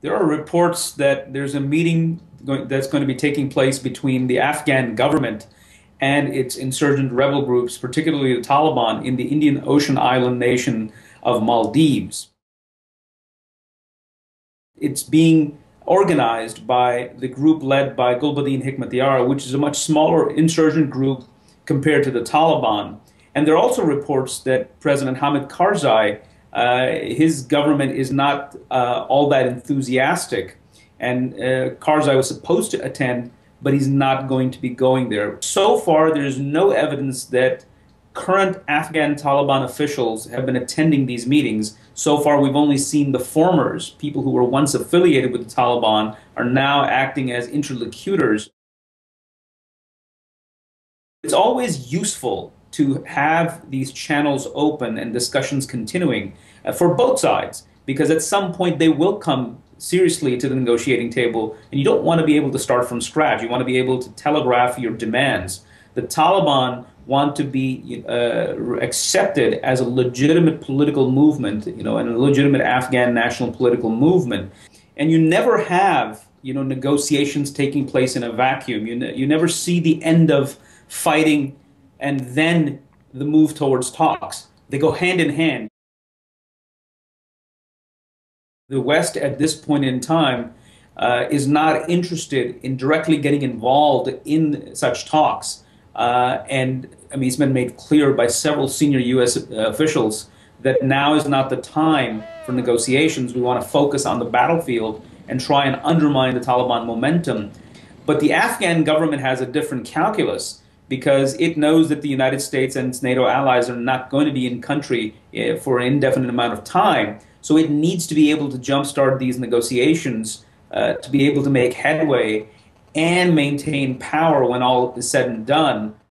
There are reports that there's a meeting that's going to be taking place between the Afghan government and its insurgent rebel groups, particularly the Taliban, in the Indian Ocean island nation of Maldives. It's being organized by the group led by Gulbuddin Hekmatyar, which is a much smaller insurgent group compared to the Taliban. And there are also reports that President Hamid Karzai, his government is not all that enthusiastic. And Karzai was supposed to attend, but he's not going to be going there. So far, there's no evidence that current Afghan Taliban officials have been attending these meetings. So far, we've only seen the formers, people who were once affiliated with the Taliban, are now acting as interlocutors. It's always useful to have these channels open and discussions continuing for both sides, because at some point they will come seriously to the negotiating table, and you don't want to be able to start from scratch. You want to be able to telegraph your demands. The Taliban want to be accepted as a legitimate political movement, and a legitimate Afghan national political movement. And you never have, negotiations taking place in a vacuum. You never see the end of fighting and then the move towards talks. They go hand in hand. The West at this point in time is not interested in directly getting involved in such talks. And I mean, it's been made clear by several senior U.S. officials that now is not the time for negotiations. We want to focus on the battlefield and try and undermine the Taliban momentum. But the Afghan government has a different calculus, because it knows that the United States and its NATO allies are not going to be in country for an indefinite amount of time. So it needs to be able to jumpstart these negotiations to be able to make headway and maintain power when all is said and done.